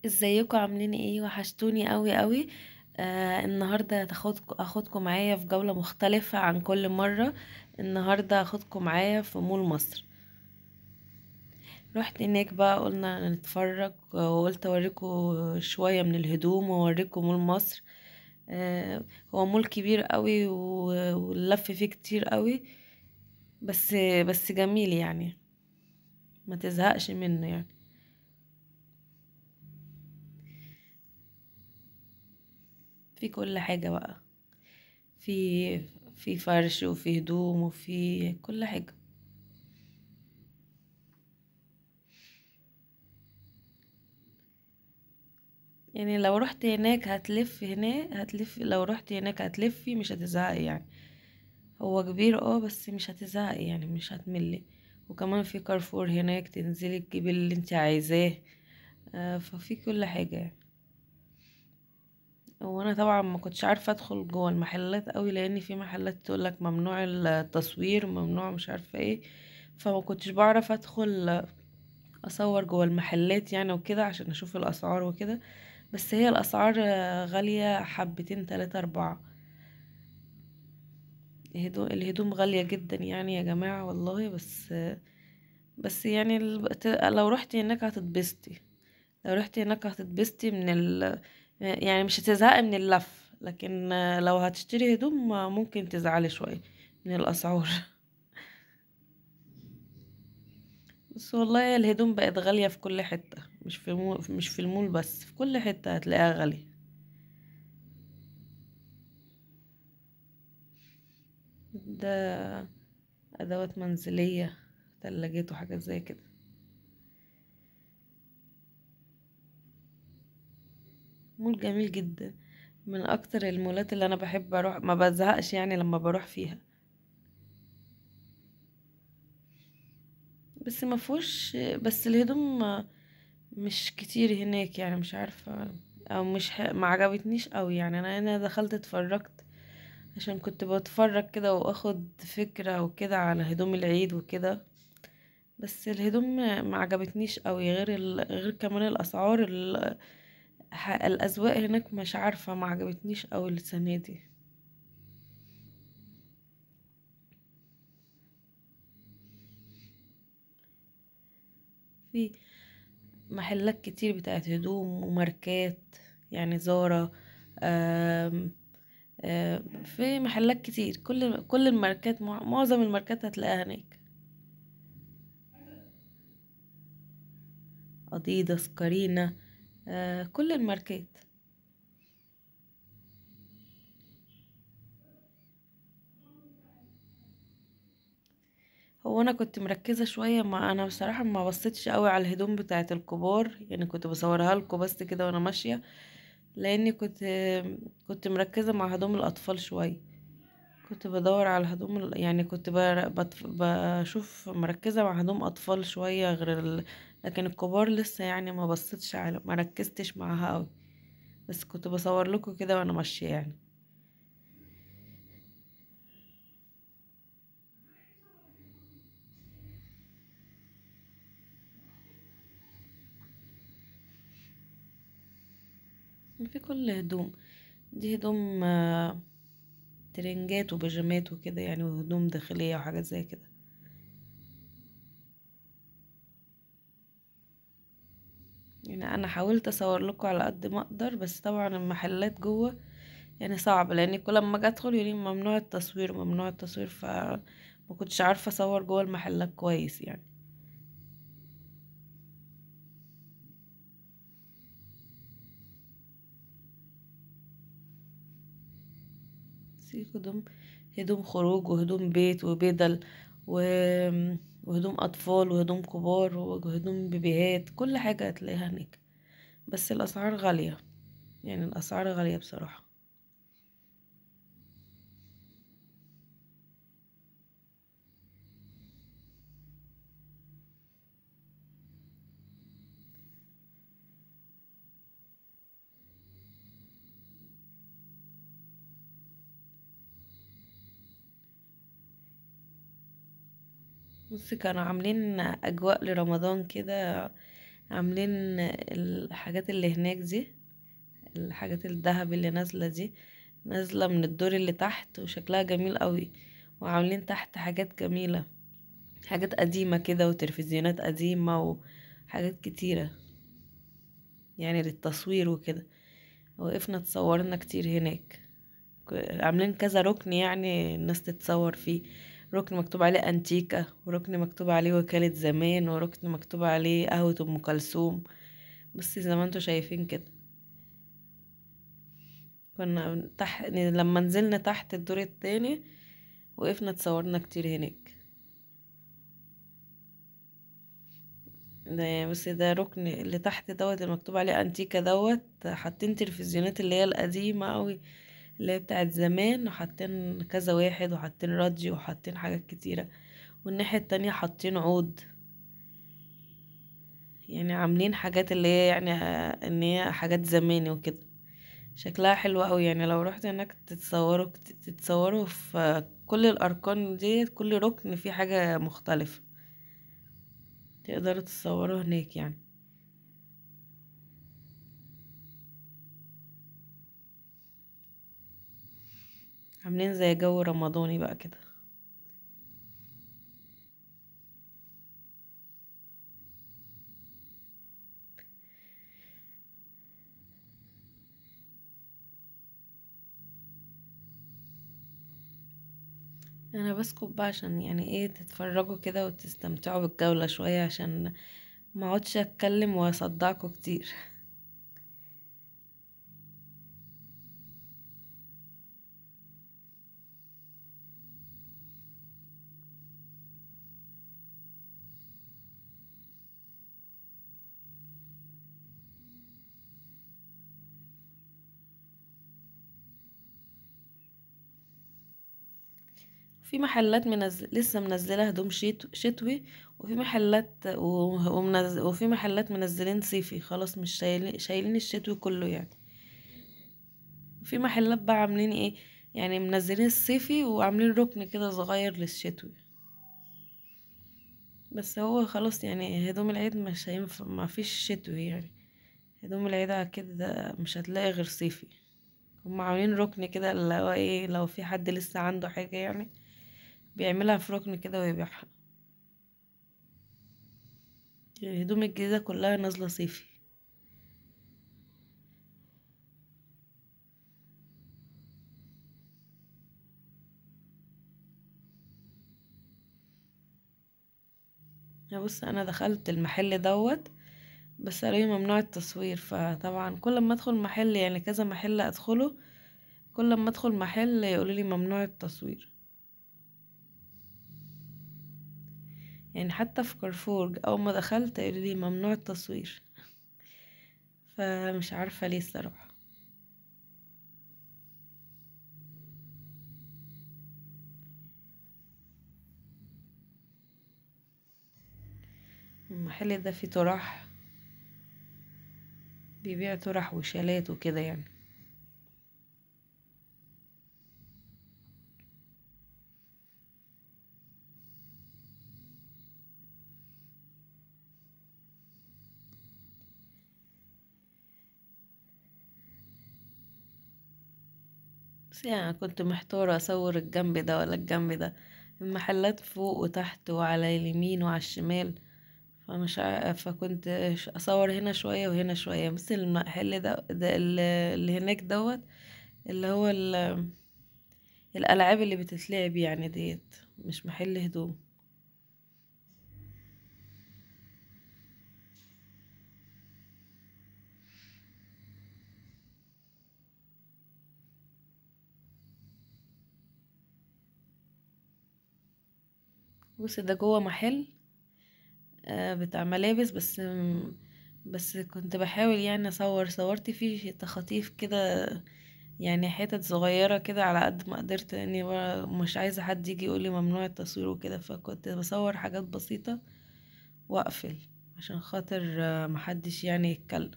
ازيكم عاملين ايه؟ وحشتوني قوي قوي. النهارده اخدكم معايا في جولة مختلفة عن كل مرة. النهارده اخدكم معايا في مول مصر. رحت هناك بقى، قلنا نتفرج وقلت اوريكم شوية من الهدوم واوريكم مول مصر. هو مول كبير قوي واللف فيه كتير قوي. بس بس جميل يعني، ما تزهقش منه يعني. في كل حاجة بقى، في في فرش وفي هدوم وفي كل حاجة. يعني لو رحت هناك هتلف، هناك هتلف، لو رحت هناك هتلفي مش هتزهقي يعني. هو كبير بس مش هتزهقي يعني، مش هتملي. وكمان في كارفور هناك تنزلي تجيبي اللي انت عايزاه. ففي كل حاجة يعني. وانا طبعا ما كنتش عارفة ادخل جوه المحلات قوي، لان في محلات تقولك ممنوع التصوير، ممنوع مش عارفة ايه. فما كنتش بعرف ادخل اصور جوه المحلات يعني وكده، عشان اشوف الاسعار وكده. بس هي الاسعار غالية حبتين تلاتة اربعة. الهدوم غالية جدا يعني يا جماعة والله. بس يعني لو رحتي هناك هتتبسطي. لو رحتي هناك هتتبسطي يعني مش هتزهقي من اللف. لكن لو هتشتري هدوم ممكن تزعلي شوية من الأسعار. بس والله الهدوم بقت غالية في كل حتة، مش في المول بس، في كل حتة هتلاقيها غالية. ده أدوات منزلية، تلاجات وحاجات زي كده. مول جميل جدا، من اكتر المولات اللي انا بحب اروح، ما بزهقش يعني لما بروح فيها. بس ما فيهوش، بس الهدوم مش كتير هناك يعني، مش عارفة. او مش ما عجبتنيش قوي يعني. انا دخلت اتفرجت عشان كنت بتفرج كده واخد فكرة وكده على هدوم العيد وكده. بس الهدوم ما عجبتنيش قوي، غير كمان الاسعار الاذواق هناك مش عارفة، ما عجبتنيش قوي السنة دي. في محلات كتير بتاعت هدوم وماركات، يعني زارا. آم، في محلات كتير، كل الماركات، معظم الماركات هتلاقيها هناك. اديداس، كارينا، كل الماركات. هو انا كنت مركزه شويه، ما انا بصراحه ما بصيتش قوي على الهدوم بتاعت الكبار يعني، كنت بصورها لكم بس كده وانا ماشيه. لاني كنت مركزه مع هدوم الاطفال شويه. كنت بدور على هدوم يعني كنت بشوف مركزة مع هدوم أطفال شوية لكن الكبار لسه يعني ما بصيتش على، ما ركزتش معاها أوي. بس كنت بصور لكم كده وأنا ماشية يعني. في كل هدوم. دي هدوم ترنجات وبيجامات وكده يعني، وهدوم داخلية وحاجات زي كده. يعني أنا حاولت أصور لكم على قد ما أقدر، بس طبعا المحلات جوه يعني صعب، لأن كل ما أجي أدخل يقولي ممنوع التصوير، ممنوع التصوير. ما كنتش عارفة أصور جوه المحلات كويس يعني. في هدوم خروج وهدوم بيت وبدل و... وهدوم أطفال وهدوم كبار وهدوم بيبيهات، كل حاجة هتلاقيها هناك. بس الأسعار غالية، يعني الأسعار غالية بصراحة. بصي كانوا عاملين أجواء لرمضان كده، عاملين الحاجات اللي هناك دي، الحاجات الذهب اللي نازلة دي، نازلة من الدور اللي تحت وشكلها جميل قوي. وعاملين تحت حاجات جميلة، حاجات قديمة كده وتلفزيونات قديمة وحاجات كتيرة يعني للتصوير وكده. وقفنا تصورنا كتير هناك. عاملين كذا ركن يعني الناس تتصور فيه. ركن مكتوب عليه انتيكا، وركن مكتوب عليه وكالة زمان، وركن مكتوب عليه قهوة ام كلثوم. بصي زي ما انتوا شايفين كده. كنا تحت لما نزلنا تحت الدور التاني وقفنا تصورنا كتير هناك. ده بس ده ركن اللي تحت دوت المكتوب عليه انتيكا دوت، حاطين تلفزيونات اللي هي القديمة قوي، اللي هي بتاعت زمان، وحاطين كذا واحد، وحاطين راديو، وحاطين حاجات كتيرة. والناحية التانية حاطين عود. يعني عاملين حاجات اللي هي يعني ان هي حاجات زماني وكده. شكلها حلو قوي يعني. لو رحت هناك تتصوروا في كل الاركان دي، كل ركن فيه حاجة مختلفة، تقدروا تتصوروا هناك يعني. عاملين زي جو رمضاني بقى كده. انا بسكت بقى عشان يعني ايه تتفرجوا كده وتستمتعوا بالجولة شوية، عشان ما اقعدش اتكلم واصدعكوا كتير. في محلات لسه منزلة هدوم شتوي. وفي محلات وفي محلات منزلين صيفي خلاص، مش شايلين الشتوي كله يعني. في محلات بقى عاملين ايه، يعني منزلين الصيفي وعاملين ركن كده صغير للشتوي. بس هو خلاص يعني هدوم العيد مش هينفع، ما فيش شتوي يعني. هدوم العيد كده مش هتلاقي غير صيفي. هم عاملين ركن كده اللي هو ايه، لو في حد لسه عنده حاجة يعني بيعملها في ركن كده ويبيعها. يعني الهدوم الجديدة كلها نازلة صيفي. بص انا دخلت المحل دوت، بس قالوا لي ممنوع التصوير. فطبعا كل ما ادخل محل، يعني كذا محل ادخله، كل ما ادخل محل يقولوا لي ممنوع التصوير. يعني حتى في كارفور اول ما دخلت قالوا لي ممنوع التصوير. فمش عارفة ليه الصراحة. المحل ده فيه طرح، بيبيع طرح وشالات وكده يعني. بس يعني كنت محتارة اصور الجنب ده ولا الجنب ده. المحلات فوق وتحت وعلى اليمين وعلى الشمال. فكنت اصور هنا شوية وهنا شوية. بس المحل ده اللي هناك دوت، اللي هو الالعاب اللي بتتلعب يعني ديت، مش محل هدوم. بص ده جوه محل بتاع ملابس بس. بس كنت بحاول يعني صورت فيه تخاطيف كده، يعني حتت صغيرة كده على قد ما قدرت، لاني مش عايزة حد يجي يقولي ممنوع التصوير وكده. فكنت بصور حاجات بسيطة واقفل عشان خاطر محدش يعني يتكلم.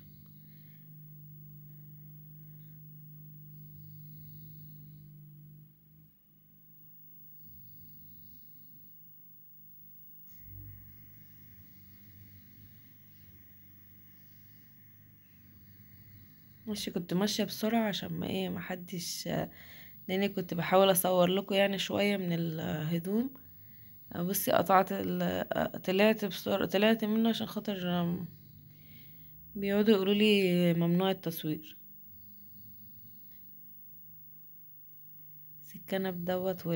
ماشي، كنت ماشية بسرعة عشان ما حدش، لاني كنت بحاول اصور لكم يعني شوية من الهدوم. بصي قطعت طلعت بسرعة، طلعت منه عشان خاطر بيقعدوا يقولوا لي ممنوع التصوير. بس الكنب دوت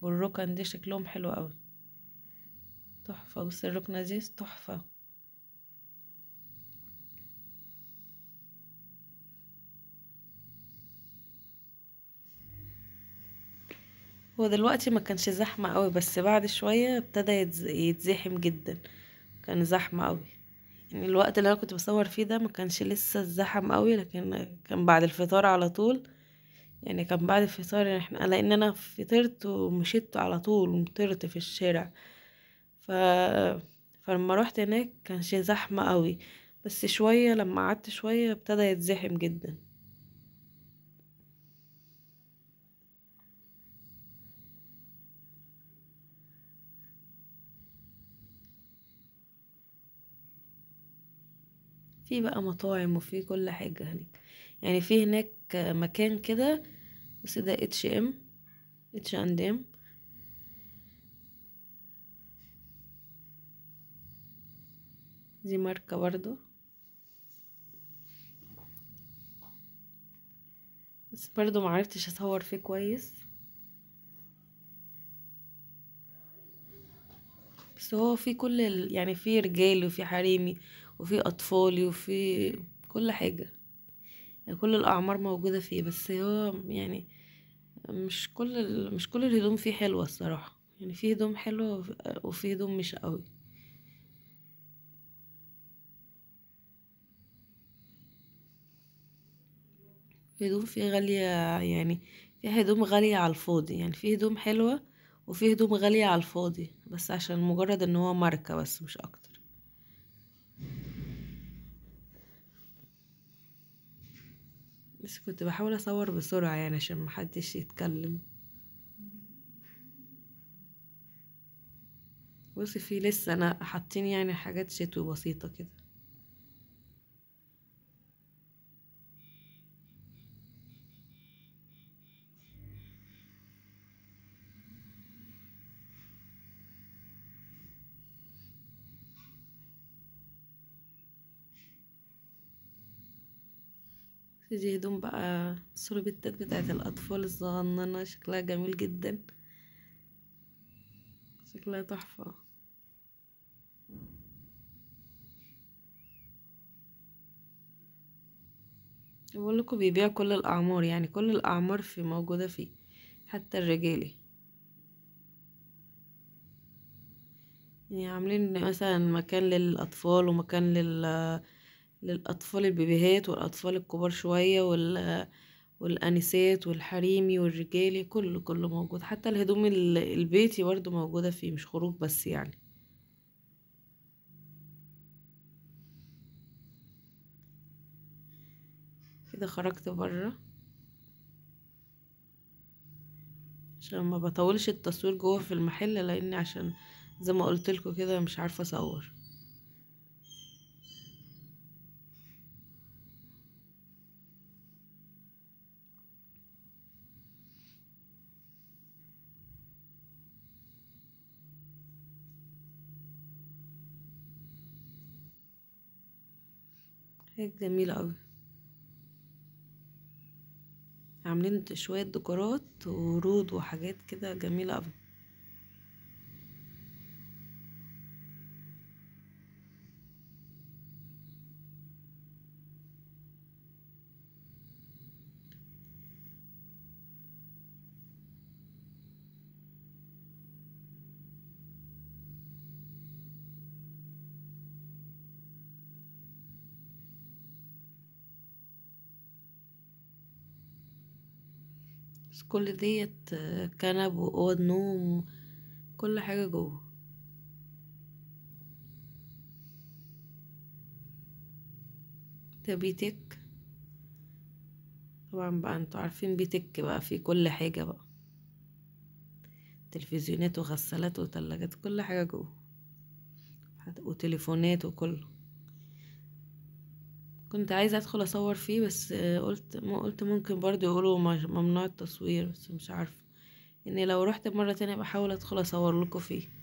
والركن دي شكلهم حلو قوي، تحفة. بص الركنة دي تحفة. هو دلوقتي ما كانش زحمة قوي، بس بعد شوية ابتدى يتزحم جدا، كان زحمة قوي. يعني الوقت اللي انا كنت بصور فيه ده ما كانش لسه الزحم قوي، لكن كان بعد الفطار على طول. يعني كان بعد الفطار، يعني لان انا فطرت ومشيت على طول ومطرت في الشارع. ف فلما روحت هناك كانش زحمة قوي، بس شوية لما قعدت شوية ابتدى يتزحم جدا. في بقى مطاعم وفي كل حاجة هناك. يعني في هناك مكان كده، بس ده اتش اند ام. دي ماركة برضو، بس برضو معرفتش اصور فيه كويس. بس هو في كل يعني في رجالي وفي حريمي وفي اطفالي وفي كل حاجة. يعني كل الاعمار موجودة فيه، بس هو يعني مش كل الهدوم فيه حلوة الصراحة. يعني في هدوم حلوة وفي هدوم مش قوي. في هدوم فيه غالية، يعني في هدوم غالية على الفاضي. يعني في هدوم حلوة وفي هدوم غالية على الفاضي، بس عشان مجرد ان هو ماركة بس مش اكتر. بس كنت بحاول اصور بسرعة يعني عشان محدش يتكلم. بصي في لسه انا حاطين يعني حاجات شتوي بسيطة كده. بس دي هدوم بقى السوربيتات بتاعت الاطفال الصغننة، شكلها جميل جدا، شكلها تحفة. بقول لكم بيبيع كل الاعمار، يعني كل الاعمار في موجودة فيه، حتى الرجالي. يعني عاملين مثلا مكان للاطفال ومكان للاطفال البيبيهات والاطفال الكبار شوية والانسات والحريمي والرجالي، كله موجود. حتى الهدوم البيتي برضو موجودة فيه، مش خروج بس يعني. كده خرجت بره عشان ما بطولش التصوير جوه في المحل، لان عشان زي ما قلت لكم كده مش عارفة اصور. هيك جميلة قوي. عاملين شوية ديكورات ورود وحاجات كده جميلة قوي. بس كل ديت كنب وأوض نوم، كل حاجة جوه. ده بيتك. طبعا بقى انتوا عارفين بيتك بقى فيه كل حاجة بقى، تلفزيونات وغسالات وتلاجات، كل حاجة جوه، وتليفونات وكله. كنت عايزة ادخل اصور فيه، بس قلت ممكن برضو يقولوا ممنوع التصوير، بس مش عارفة. يعني لو رحت مرة تانية بحاول ادخل اصور لكم فيه.